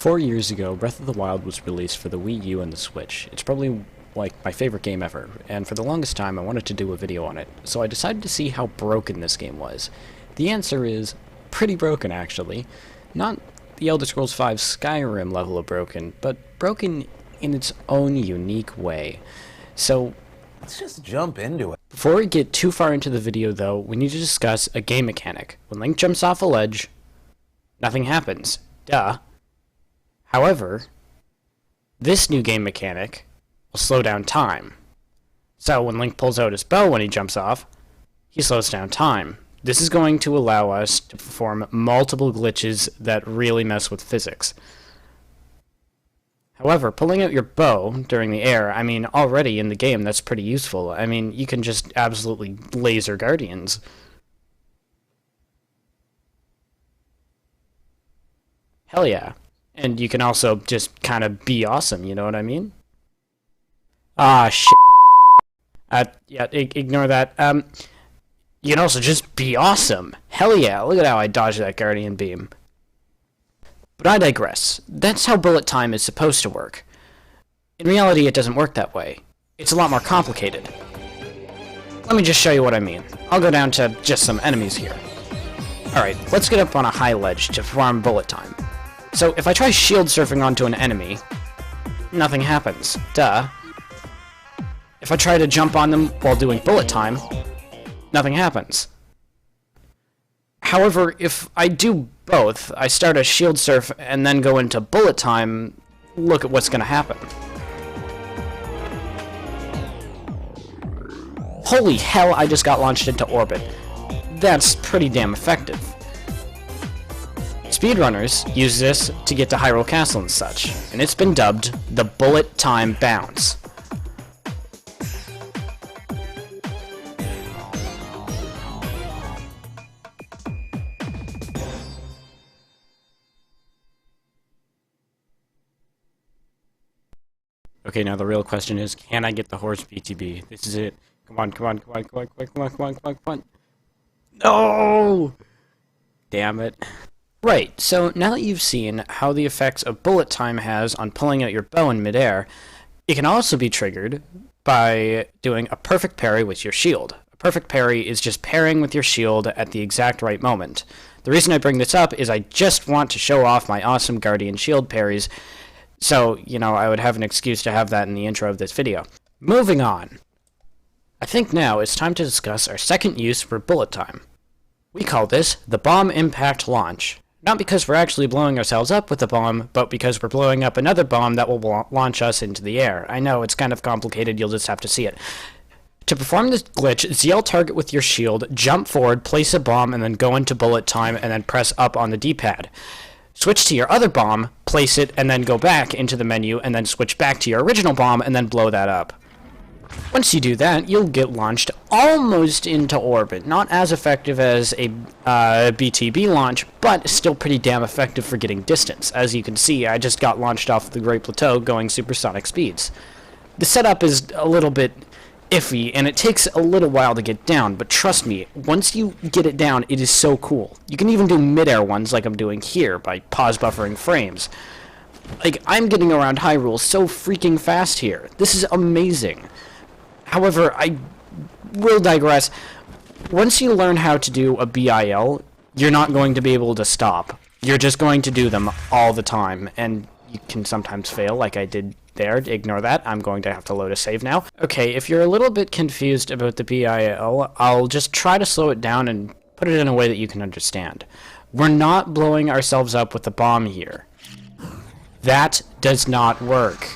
4 years ago, Breath of the Wild was released for the Wii U and the Switch. It's probably like my favorite game ever, and for the longest time I wanted to do a video on it, so I decided to see how broken this game was. The answer is pretty broken, actually. Not the Elder Scrolls V Skyrim level of broken, but broken in its own unique way. So, let's just jump into it. Before we get too far into the video though, we need to discuss a game mechanic. When Link jumps off a ledge, nothing happens. Duh. However, this new game mechanic will slow down time. So when Link pulls out his bow when he jumps off, he slows down time. This is going to allow us to perform multiple glitches that really mess with physics. However, pulling out your bow during the air, I mean, already in the game that's pretty useful. I mean, you can just absolutely laser guardians. Hell yeah. And you can also just kind of be awesome, you know what I mean? Ah, shit. Yeah, ignore that. You can also just be awesome. Hell yeah, look at how I dodged that Guardian Beam. But I digress. That's how bullet time is supposed to work. In reality, it doesn't work that way. It's a lot more complicated. Let me just show you what I mean. I'll go down to just some enemies here. Alright, let's get up on a high ledge to perform bullet time. So, if I try shield surfing onto an enemy, nothing happens. Duh. If I try to jump on them while doing bullet time, nothing happens. However, if I do both, I start a shield surf and then go into bullet time, look at what's gonna happen. Holy hell, I just got launched into orbit. That's pretty damn effective. Speedrunners use this to get to Hyrule Castle and such, and it's been dubbed the bullet time bounce. Okay, now the real question is, can I get the horse BTB? This is it. Come on, come on, come on, come on, come on, come on, come on, come on, come on. No! Damn it. Right, so now that you've seen how the effects of bullet time has on pulling out your bow in midair, it can also be triggered by doing a perfect parry with your shield. A perfect parry is just parrying with your shield at the exact right moment. The reason I bring this up is I just want to show off my awesome Guardian shield parries, so, you know, I would have an excuse to have that in the intro of this video. Moving on. I think now it's time to discuss our second use for bullet time. We call this the bomb impact launch. Not because we're actually blowing ourselves up with the bomb, but because we're blowing up another bomb that will launch us into the air. I know, it's kind of complicated, you'll just have to see it. To perform this glitch, ZL target with your shield, jump forward, place a bomb, and then go into bullet time, and then press up on the D-pad. Switch to your other bomb, place it, and then go back into the menu, and then switch back to your original bomb, and then blow that up. Once you do that, you'll get launched almost into orbit. Not as effective as a BTB launch, but still pretty damn effective for getting distance. As you can see, I just got launched off the Great Plateau going supersonic speeds. The setup is a little bit iffy, and it takes a little while to get down, but trust me, once you get it down, it is so cool. You can even do mid-air ones like I'm doing here by pause buffering frames. Like, I'm getting around Hyrule so freaking fast here. This is amazing. However, I will digress. Once you learn how to do a BIL, you're not going to be able to stop. You're just going to do them all the time, and you can sometimes fail like I did there. Ignore that. I'm going to have to load a save now. Okay, if you're a little bit confused about the BIL, I'll just try to slow it down and put it in a way that you can understand. We're not blowing ourselves up with the bomb here. That does not work.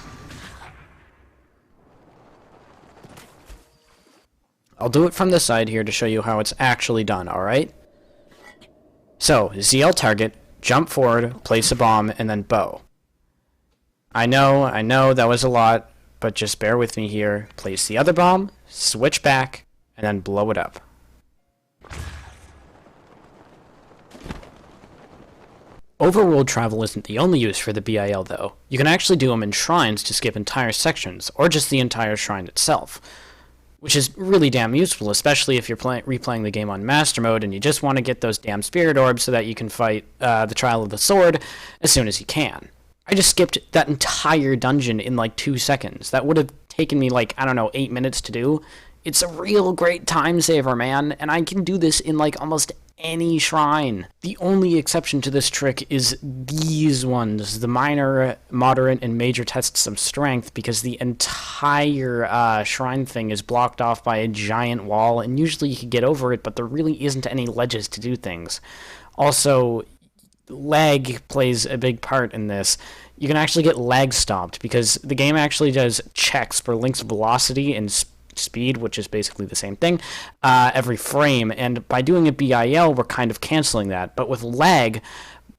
I'll do it from the side here to show you how it's actually done, alright? So, ZL target, jump forward, place a bomb, and then bow. I know, that was a lot, but just bear with me here. Place the other bomb, switch back, and then blow it up. Overworld travel isn't the only use for the BIL though. You can actually do them in shrines to skip entire sections, or just the entire shrine itself. Which is really damn useful, especially if you're replaying the game on Master Mode and you just want to get those damn Spirit Orbs so that you can fight the Trial of the Sword as soon as you can. I just skipped that entire dungeon in like 2 seconds. That would have taken me like, I don't know, 8 minutes to do. It's a real great time saver, man, and I can do this in like almost any shrine. The only exception to this trick is these ones. The minor, moderate, and major tests of strength, because the entire shrine thing is blocked off by a giant wall, and usually you can get over it, but there really isn't any ledges to do things. Also, lag plays a big part in this. You can actually get lag stopped because the game actually does checks for Link's velocity and speed, which is basically the same thing, every frame, and by doing a BIL, we're kind of canceling that. But with lag,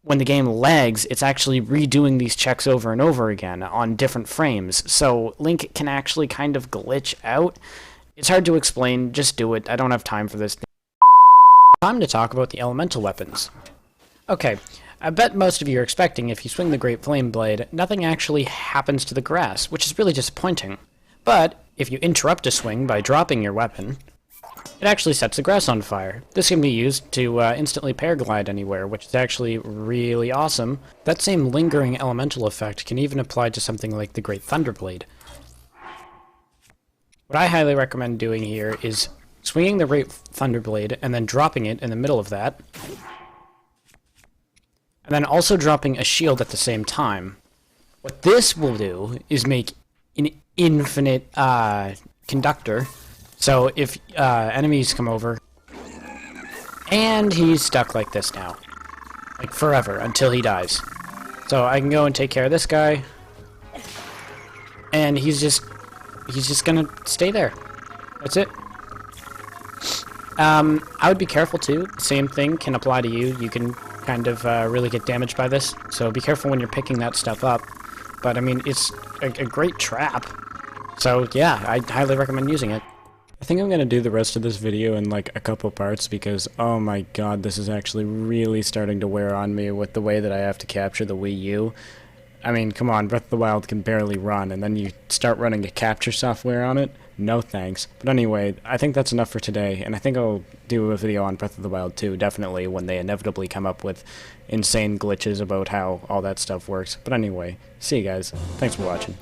when the game lags, it's actually redoing these checks over and over again on different frames, so Link can actually kind of glitch out. It's hard to explain, just do it. I don't have time for this. Time to talk about the elemental weapons. Okay, I bet most of you are expecting if you swing the Great Flame Blade, nothing actually happens to the grass, which is really disappointing. But if you interrupt a swing by dropping your weapon, it actually sets the grass on fire. This can be used to instantly paraglide anywhere, which is actually really awesome. That same lingering elemental effect can even apply to something like the Great Thunderblade. What I highly recommend doing here is swinging the Great Thunderblade and then dropping it in the middle of that, and then also dropping a shield at the same time. What this will do is make an infinite conductor. So if enemies come over, and he's stuck like this now, like forever until he dies. So I can go and take care of this guy, and he's just gonna stay there. That's it. I would be careful too. Same thing can apply to you. You can kind of really get damaged by this, so be careful when you're picking that stuff up. But I mean, it's a great trap. So yeah, I highly recommend using it. I think I'm going to do the rest of this video in like a couple parts because, oh my god, this is actually really starting to wear on me with the way that I have to capture the Wii U. I mean, come on, Breath of the Wild can barely run, and then you start running a capture software on it? No thanks. But anyway, I think that's enough for today, and I think I'll do a video on Breath of the Wild 2, definitely, when they inevitably come up with insane glitches about how all that stuff works. But anyway, see you guys. Thanks for watching.